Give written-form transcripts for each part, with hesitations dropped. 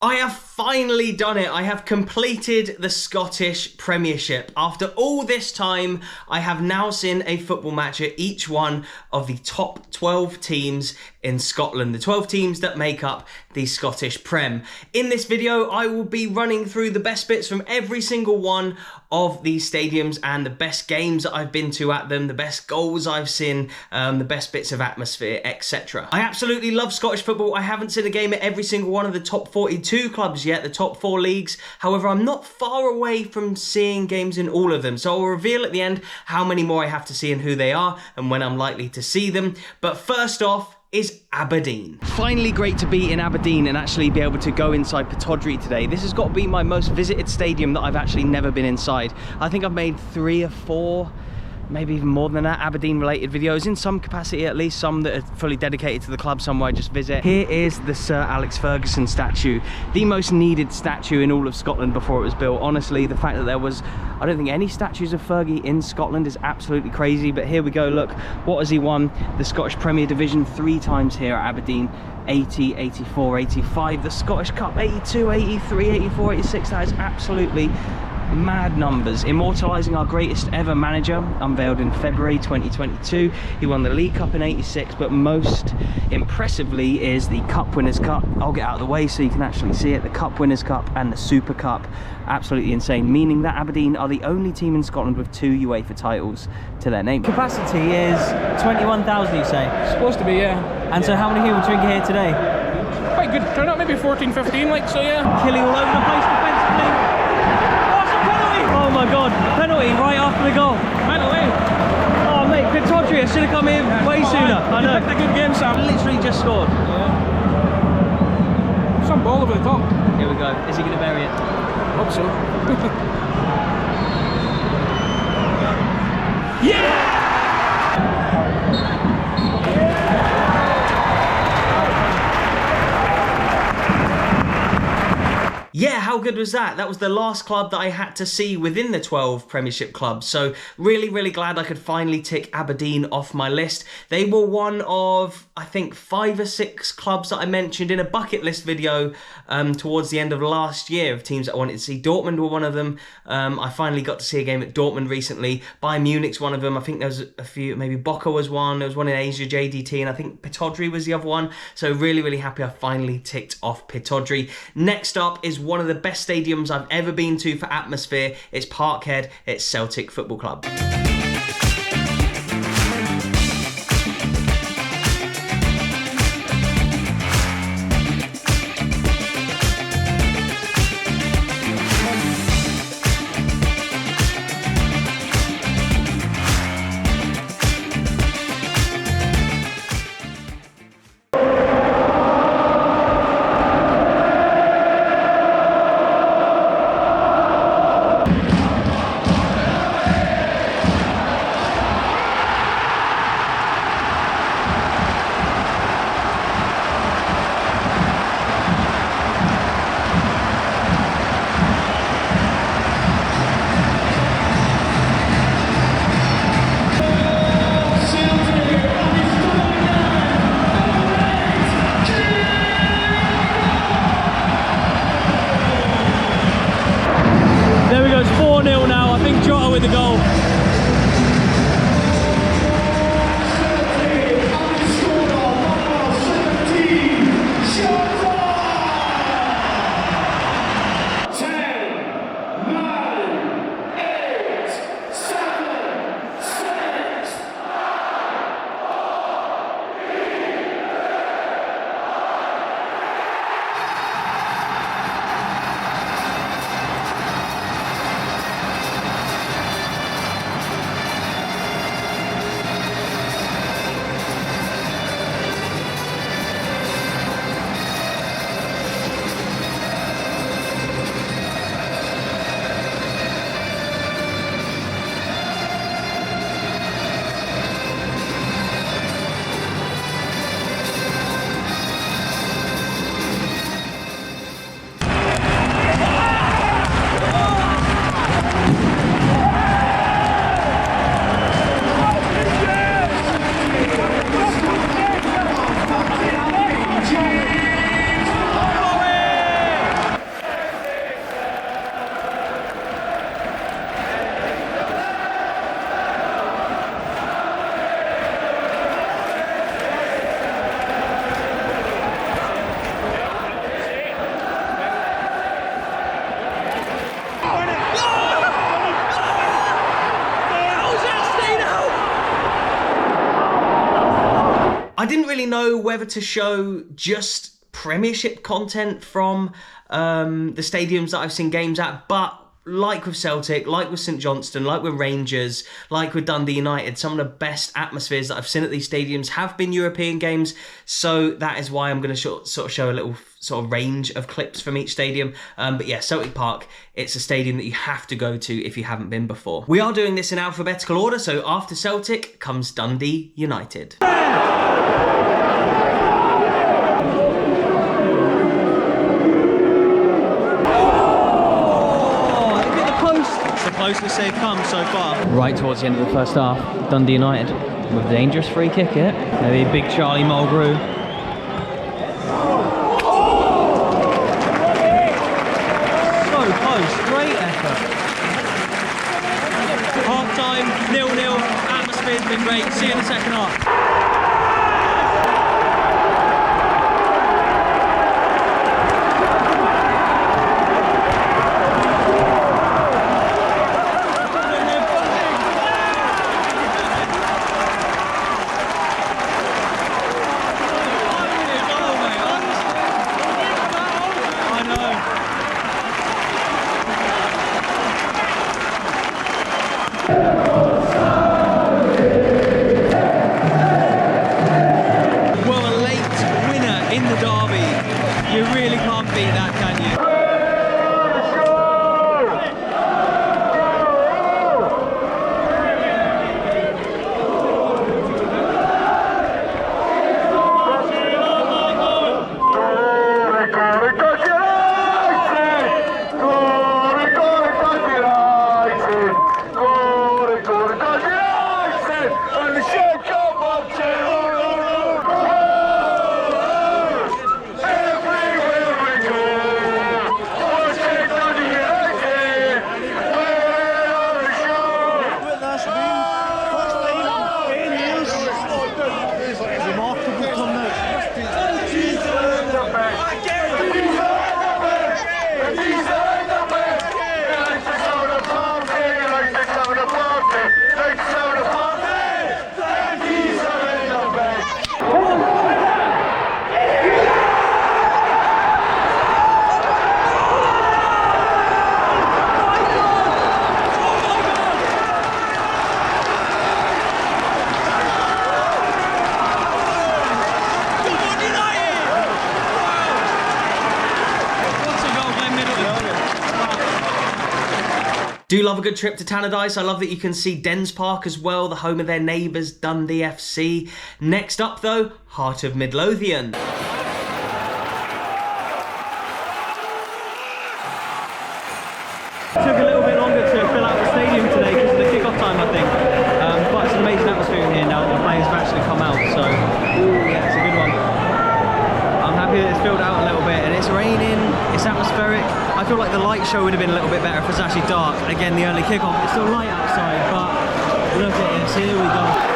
I have finally done it. I have completed the Scottish Premiership. After all this time, I have now seen a football match at each one of the top 12 teams in Scotland, the 12 teams that make up the Scottish Prem. In this video, I will be running through the best bits from every single one of these stadiums and the best games that I've been to at them, the best goals I've seen, the best bits of atmosphere, etc. I absolutely love Scottish football. I haven't seen a game at every single one of the top 42 clubs yet, the top 4 leagues. However, I'm not far away from seeing games in all of them. So I'll reveal at the end how many more I have to see and who they are and when I'm likely to see them. But first off, is Aberdeen. Finally great to be in Aberdeen and actually be able to go inside Pittodrie today. This has got to be my most visited stadium that I've actually never been inside. I think I've made 3 or 4, maybe even more than that, Aberdeen related videos in some capacity, at least some that are fully dedicated to the club, some where I just visit. Here is the Sir Alex Ferguson statue, the most needed statue in all of Scotland before it was built. Honestly, the fact that there was, I don't think any statues of Fergie in Scotland is absolutely crazy, but here we go. Look, what has he won? The Scottish Premier Division 3 times here at Aberdeen. 80, 84, 85, the Scottish Cup 82, 83, 84, 86, that is absolutely mad numbers. Immortalising our greatest ever manager, unveiled in February 2022. He won the League Cup in 86, but most impressively is the Cup Winners' Cup. I'll get out of the way so you can actually see it. The Cup Winners' Cup and the Super Cup. Absolutely insane, meaning that Aberdeen are the only team in Scotland with 2 UEFA titles to their name. Capacity is 21,000, you say? Supposed to be, yeah. And so how many people drink here today? Quite good turnout, maybe 14, 15, like, so yeah. Killing all over the place defensively. Oh my god, penalty right after the goal. Penalty. Oh mate, Pittodrie, I should have come in way sooner. I know. You picked a good game, Sam. Literally just scored. Yeah. Some ball over the top. Here we go. Is he going to bury it? Hope so. Yeah! Yeah, how good was that? That was the last club that I had to see within the 12 Premiership clubs. So really glad I could finally tick Aberdeen off my list. They were one of, I think, 5 or 6 clubs that I mentioned in a bucket list video towards the end of last year of teams that I wanted to see. Dortmund were one of them. I finally got to see a game at Dortmund recently. Bayern Munich's one of them. I think there was a few, maybe Boca was one. There was one in Asia, JDT, and I think Pittodrie was the other one. So really happy I finally ticked off Pittodrie. Next up is one of the best stadiums I've ever been to for atmosphere. It's Parkhead, it's Celtic Football Club. didn't really know whether to show just Premiership content from the stadiums that I've seen games at, but like with Celtic, like with St Johnstone, like with Rangers, like with Dundee United, some of the best atmospheres that I've seen at these stadiums have been European games. So that is why I'm going to sort of show a little sort of range of clips from each stadium. But yeah, Celtic Park, it's a stadium that you have to go to if you haven't been before. We are doing this in alphabetical order, so after Celtic comes Dundee United. Closest they've come so far. Right towards the end of the first half, Dundee United with a dangerous free kick here. Maybe big Charlie Mulgrew. So close, great effort. Half time, 0-0, atmosphere's been great. See you in the second half. Do love a good trip to Tannadice. I love that you can see Dens Park as well, the home of their neighbours, Dundee FC. Next up though, heart of Midlothian. Took a little bit longer to fill out the stadium today because of the kick-off time, I think. But it's an amazing atmosphere in here now that the players have actually come out, so yeah, it's a good one. I'm happy that it's filled out a little bit, and it's raining, it's atmospheric. I feel like the light show would have been a little bit better if it's actually dark. Again, the early kick-off, it's still light outside, but look at this, here we go.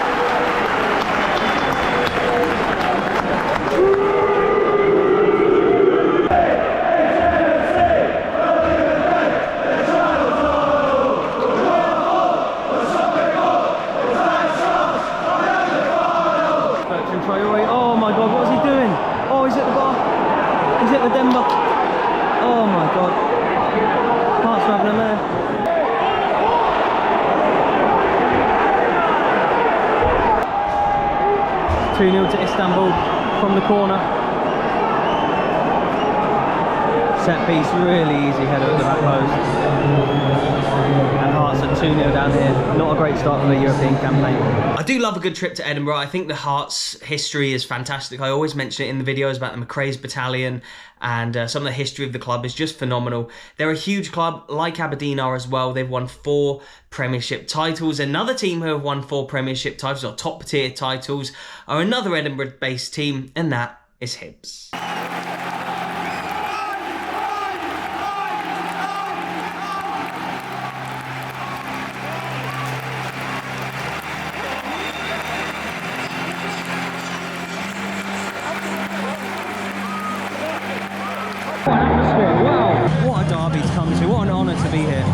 Oh my god, what is he doing? Oh, he's at the bar. He's at the Denver. Oh my god. Hearts are having a mare. It's 2-0 to Istanbul from the corner. Set piece, really easy header at the back post. And Hearts are 2-0 down here. Not a great start for the European campaign. I do love a good trip to Edinburgh. I think the Hearts history is fantastic. I always mention it in the videos about the McRae's Battalion, and some of the history of the club is just phenomenal. They're a huge club, like Aberdeen are as well. They've won 4 Premiership titles. Another team who have won 4 Premiership titles, or top tier titles, are another Edinburgh-based team, and that is Hibs. What an atmosphere, wow! What a derby to come to, what an honour to be here.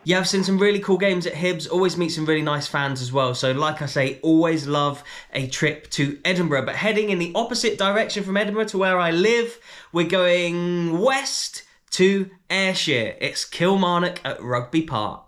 Yeah, I've seen some really cool games at Hibs, always meet some really nice fans as well. So like I say, always love a trip to Edinburgh. But heading in the opposite direction from Edinburgh to where I live, we're going west to Ayrshire. It's Kilmarnock at Rugby Park.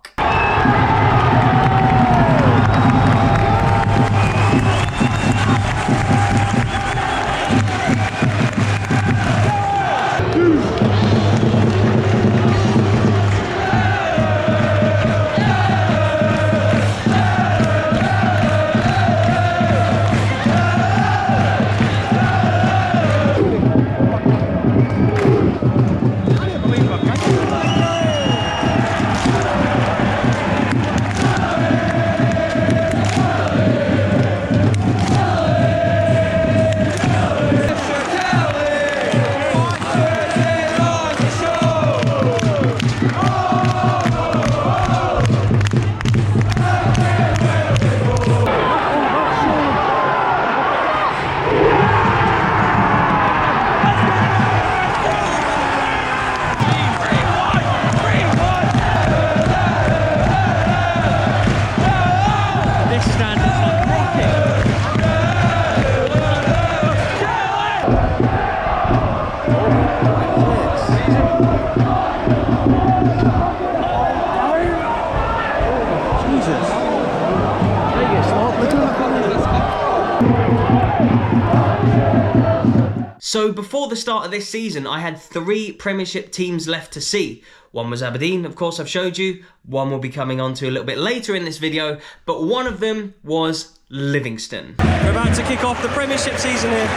So before the start of this season, I had 3 Premiership teams left to see. One was Aberdeen, of course I've showed you. One will be coming on to a little bit later in this video, but one of them was Livingston. We're about to kick off the Premiership season here.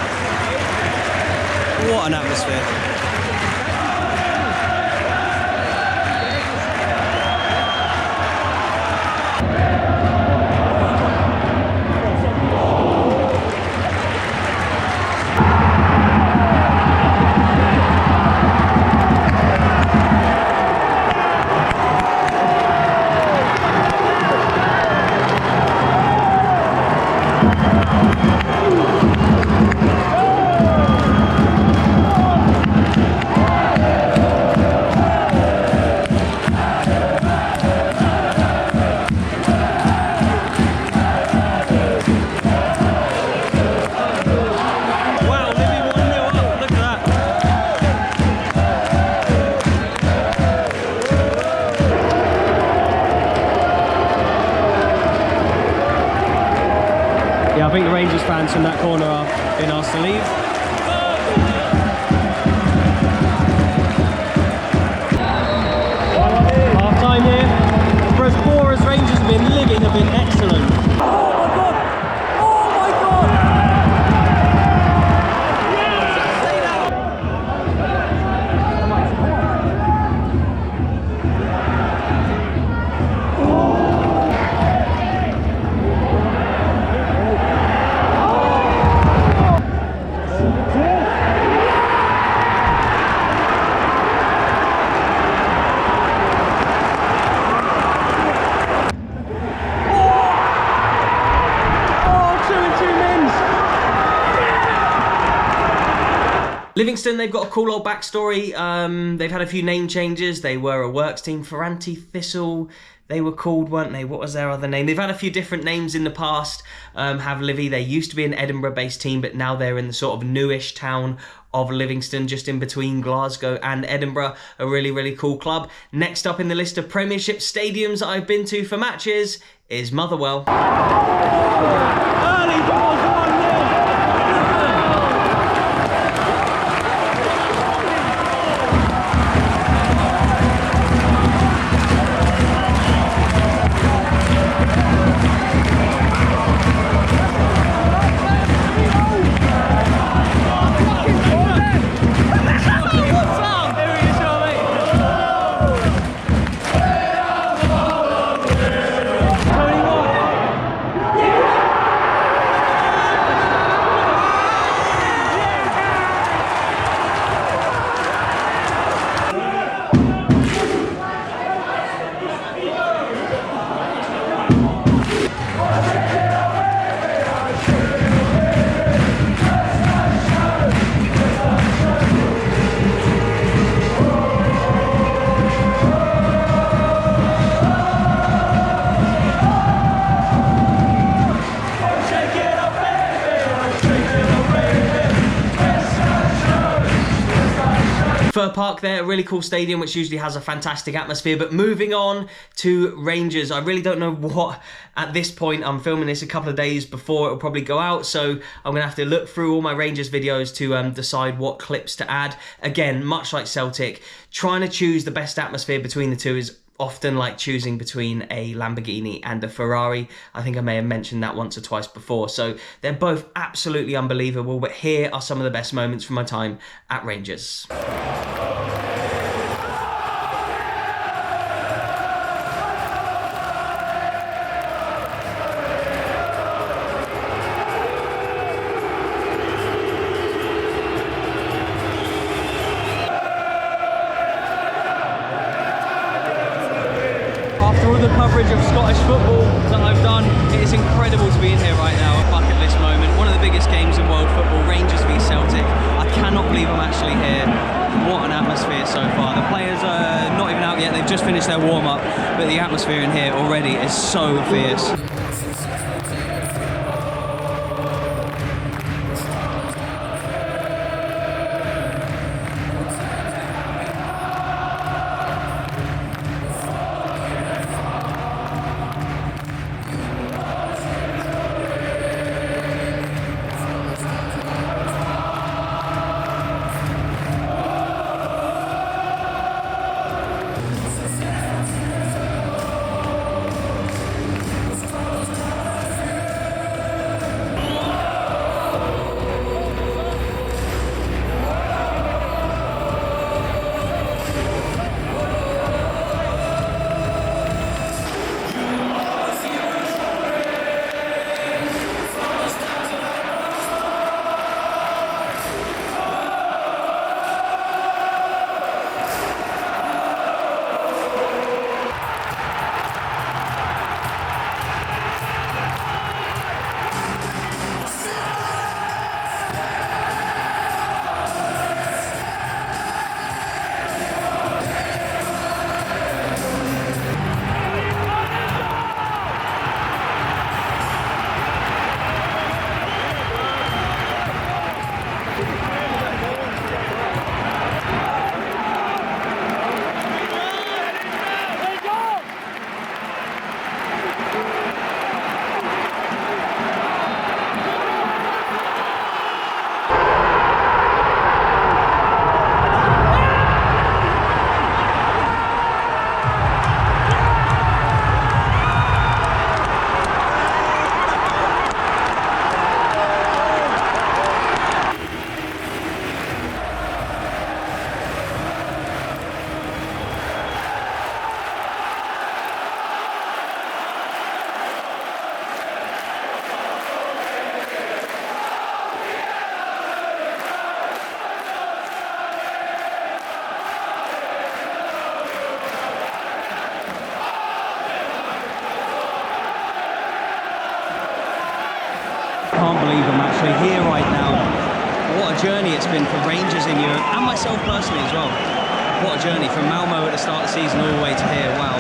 What an atmosphere. I think the Rangers fans from that corner are being asked to leave. Half time here. For as poor as Rangers have been, Living have been excellent. Livingston, they've got a cool old backstory. They've had a few name changes. They were a works team for Anti-Thistle. They were called, weren't they? What was their other name? They've had a few different names in the past. Have Livy. They used to be an Edinburgh-based team, but now they're in the sort of newish town of Livingston, just in between Glasgow and Edinburgh. A really, really cool club. Next up in the list of Premiership stadiums that I've been to for matches is Motherwell. Early ball, 1-0. Fir Park there, a really cool stadium which usually has a fantastic atmosphere. But moving on to Rangers, I really don't know what, at this point, I'm filming this a couple of days before it'll probably go out, so I'm going to have to look through all my Rangers videos to decide what clips to add. Again, much like Celtic, trying to choose the best atmosphere between the two is often like choosing between a Lamborghini and a Ferrari. I think I may have mentioned that once or twice before. So they're both absolutely unbelievable, but here are some of the best moments from my time at Rangers. After all the coverage of Scottish football that I've done, it is incredible to be in here right now. A bucket list moment, one of the biggest games in world football, Rangers v Celtic. I cannot believe I'm actually here. What an atmosphere so far. The players are not even out yet, they've just finished their warm-up, but the atmosphere in here already is so fierce. I can't believe I'm actually here right now. What a journey it's been for Rangers in Europe, and myself personally as well. What a journey from Malmo at the start of the season all the way to here, wow.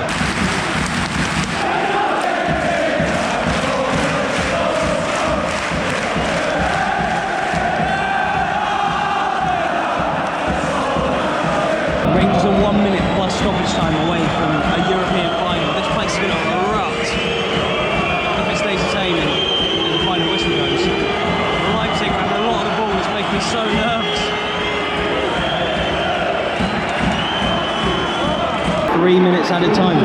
Rangers are 1 minute plus stoppage time away from a European final. This place is going to erupt if it stays the same in the final whistle goes. Leipzig are having a lot of the ball, it's making me so nervous. 3 minutes at a time.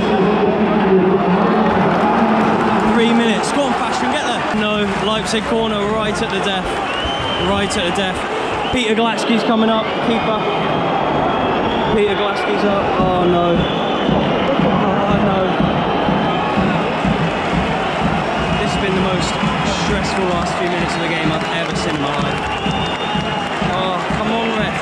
3 minutes, go on Fashion, get there. No, Leipzig corner right at the death. Right at the death. Peter Glatsky's coming up, keeper. Peter Glatsky's up. Oh no. Oh no. This has been the most stressful last few minutes of the game I've ever seen in my life. Oh, come on, ref.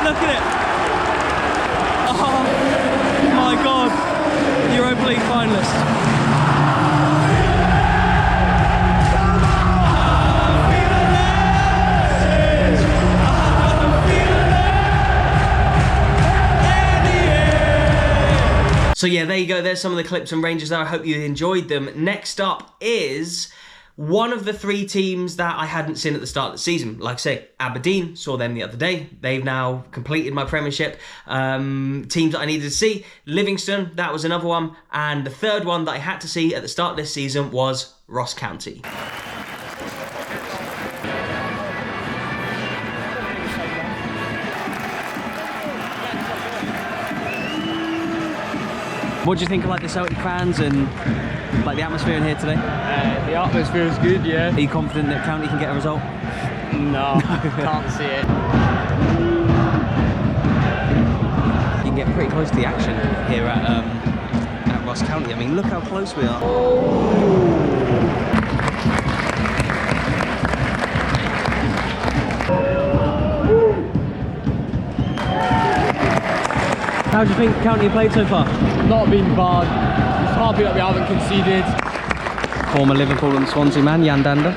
Look at it. Oh my God. there you go. There's some of the clips and Rangers there. I hope you enjoyed them. Next up is one of the 3 teams that I hadn't seen at the start of the season. Like I say, Aberdeen, saw them the other day. They've now completed my Premiership. Teams that I needed to see. Livingston, that was another one. And the third one that I had to see at the start of this season was Ross County. What do you think of like the Celtic fans and like the atmosphere in here today? The atmosphere is good, yeah. Are you confident that County can get a result? No, can't see it. You can get pretty close to the action here at Ross County. I mean, look how close we are. How do you think County played so far? Not been bad. Just happy that we haven't conceded. Former Liverpool and Swansea man, Jan Dander.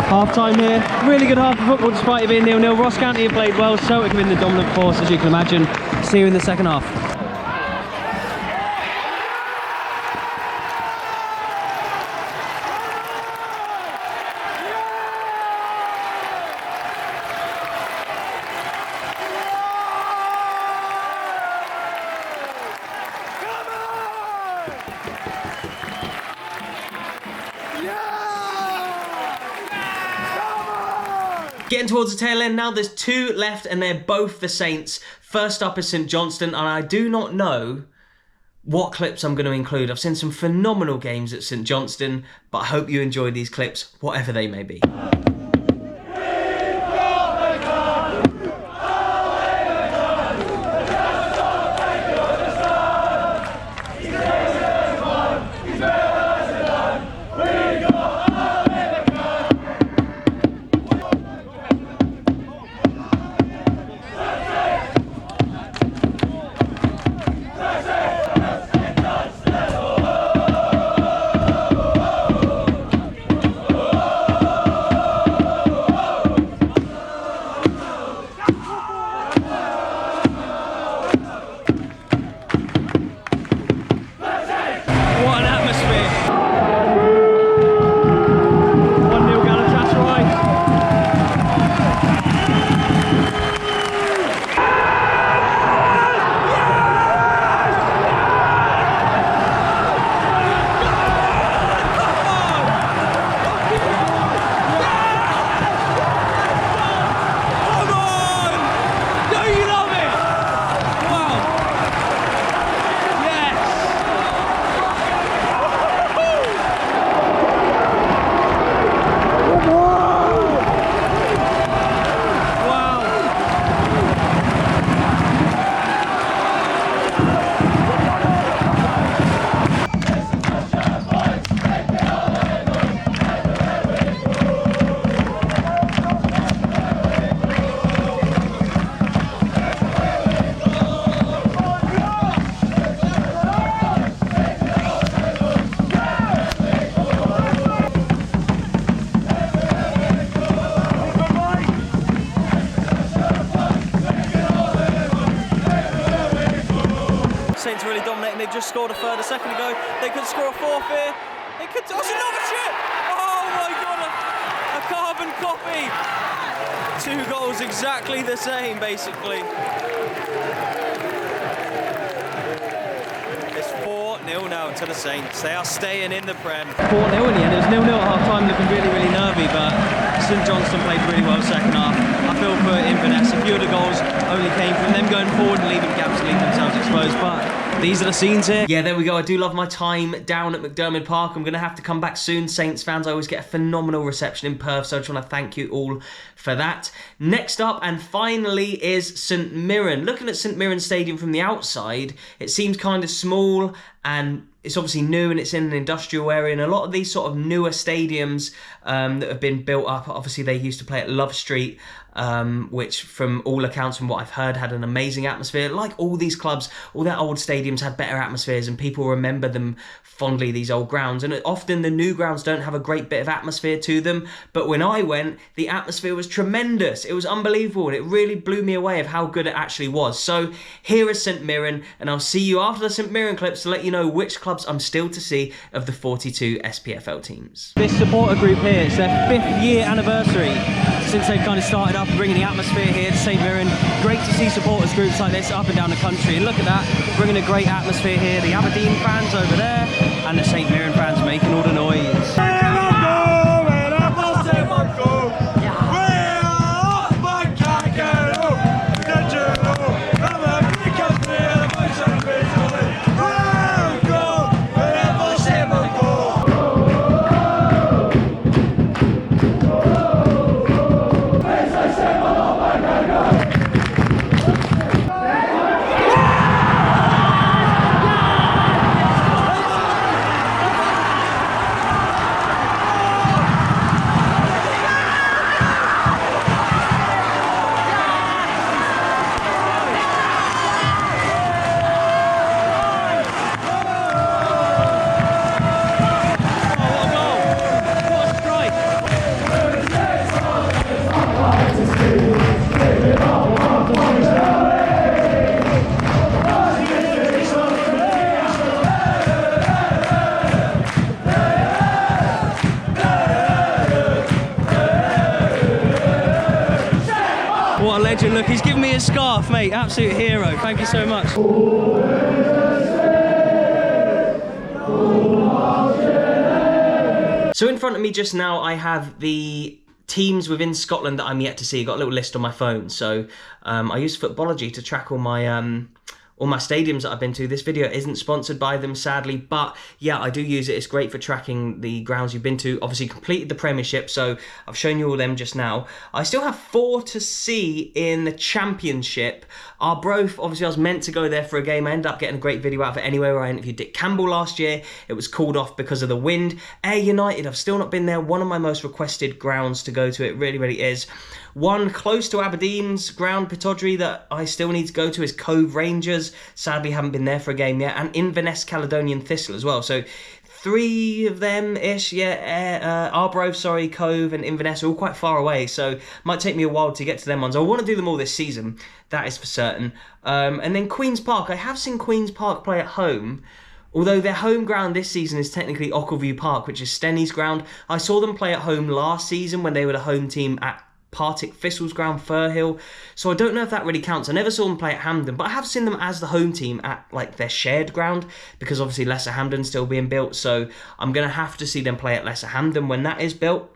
Half time here. Really good half of football despite it being 0-0. Ross County have played well. Celtic have been the dominant force, as you can imagine. See you in the second half. Getting towards the tail end now, there's 2 left and they're both the Saints. First up is St Johnstone, and I do not know what clips I'm going to include. I've seen some phenomenal games at St Johnstone, but I hope you enjoy these clips, whatever they may be. Saints really dominating. They just scored a third a second ago. They could score a fourth here. They could. Oh, it's another chip! Oh my god, a carbon copy. 2 goals exactly the same, basically. It's 4-0 now to the Saints. They are staying in the Prem. 4-0 in the end. It was 0-0 at half time, looking really, really nervy, but St Johnstone played really well second half. I feel for Inverness. A few of the goals only came from them going forward and leaving gaps to leave themselves exposed, but these are the scenes here. Yeah, there we go. I do love my time down at McDermott Park. I'm going to have to come back soon. Saints fans, I always get a phenomenal reception in Perth, so I just want to thank you all for that. Next up, and finally, is St Mirren. Looking at St Mirren Stadium from the outside, it seems kind of small, and it's obviously new and it's in an industrial area, and a lot of these sort of newer stadiums that have been built up, obviously they used to play at Love Street, which from all accounts, from what I've heard, had an amazing atmosphere. Like all these clubs, all their old stadiums had better atmospheres, and people remember them fondly, these old grounds. And often the new grounds don't have a great bit of atmosphere to them, but when I went, the atmosphere was tremendous. It was unbelievable, and it really blew me away of how good it actually was. So here is St Mirren, and I'll see you after the St Mirren clips to let you know which clubs I'm still to see of the 42 SPFL teams. This supporter group here, it's their 5th year anniversary since they've kind of started up and bringing the atmosphere here to St Mirren. Great to see supporters groups like this up and down the country, and look at that, bringing a great atmosphere here. The Aberdeen fans over there and the St Mirren fans making all the noise. What a legend. Look, he's given me a scarf, mate. Absolute hero. Thank you so much. So in front of me just now, I have the teams within Scotland that I'm yet to see. Got a little list on my phone. So I use Footballogy to track all my stadiums that I've been to. This video isn't sponsored by them, sadly, but yeah, I do use it. It's great for tracking the grounds you've been to. Obviously completed the Premiership, so I've shown you all them just now. I still have 4 to see in the Championship. Arbroath, obviously I was meant to go there for a game. I ended up getting a great video out of it anyway, where I interviewed Dick Campbell last year. It was called off because of the wind. Ayr United, I've still not been there. One of my most requested grounds to go to. It really, really is. One close to Aberdeen's ground, Pittodrie, that I still need to go to is Cove Rangers. Sadly, haven't been there for a game yet. And Inverness Caledonian Thistle as well. So 3 of them-ish, yeah. Arbroath, sorry, Cove and Inverness are all quite far away. So might take me a while to get to them ones. I want to do them all this season. That is for certain. And then Queen's Park. I have seen Queen's Park play at home. Although their home ground this season is technically Ockleview Park, which is Stenny's ground. I saw them play at home last season when they were the home team at Partick Thistle's ground, Firhill. So I don't know if that really counts. I never saw them play at Hampden, but I have seen them as the home team at like their shared ground, because obviously Lesser Hampden's still being built. So I'm going to have to see them play at Lesser Hampden when that is built.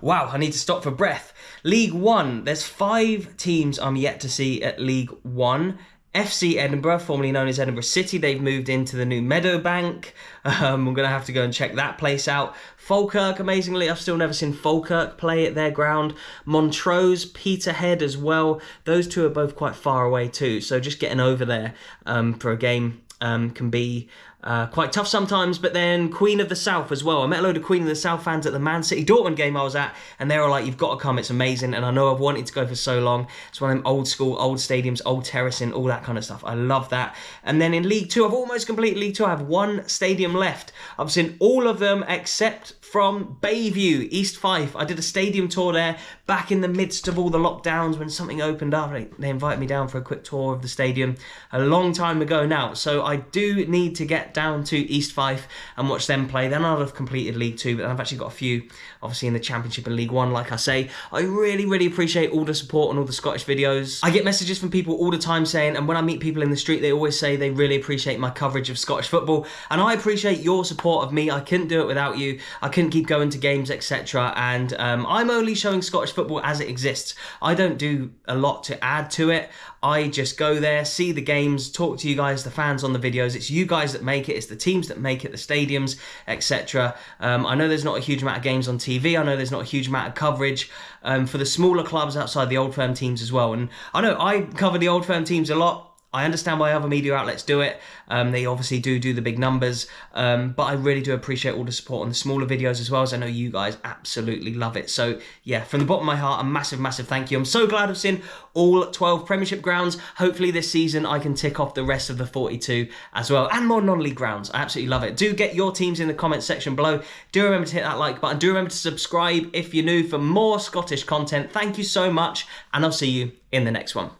Wow, I need to stop for breath. League One, there's 5 teams I'm yet to see at League One. FC Edinburgh, formerly known as Edinburgh City, they've moved into the new Meadowbank. I'm going to have to go and check that place out. Falkirk, amazingly, I've still never seen Falkirk play at their ground. Montrose, Peterhead as well. Those 2 are both quite far away too, so just getting over there for a game can be quite tough sometimes. But then Queen of the South as well. I met a load of Queen of the South fans at the Man City Dortmund game I was at, and they were like, you've got to come, it's amazing. And I know I've wanted to go for so long. It's one of them old school, old stadiums, old terracing, all that kind of stuff. I love that. And then in League Two, I've almost completed League Two. I have 1 stadium left. I've seen all of them except from Bayview, East Fife. I did a stadium tour there back in the midst of all the lockdowns when something opened up. They invited me down for a quick tour of the stadium a long time ago now. So I do need to get down to East Fife and watch them play. Then I'll have completed League Two, but I've actually got a few obviously in the Championship and League One. Like I say, I really, really appreciate all the support on all the Scottish videos. I get messages from people all the time saying, and when I meet people in the street, they always say they really appreciate my coverage of Scottish football, and I appreciate your support of me. I couldn't do it without you. I couldn't keep going to games, etc. And I'm only showing Scottish football as it exists. I don't do a lot to add to it. I just go there, see the games, talk to you guys, the fans on the videos. It's you guys that make it. It's the teams that make it, the stadiums, etc. I know there's not a huge amount of games on TV. I know there's not a huge amount of coverage for the smaller clubs outside the Old Firm teams as well. And I know I cover the Old Firm teams a lot. I understand why other media outlets do it. They obviously do the big numbers, but I really do appreciate all the support on the smaller videos as well, as I know you guys absolutely love it. So yeah, from the bottom of my heart, a massive, massive thank you. I'm so glad I've seen all 12 Premiership grounds. Hopefully this season I can tick off the rest of the 42 as well, and more non-league grounds. I absolutely love it. Do get your teams in the comments section below. Do remember to hit that like button. Do remember to subscribe if you're new for more Scottish content. Thank you so much, and I'll see you in the next one.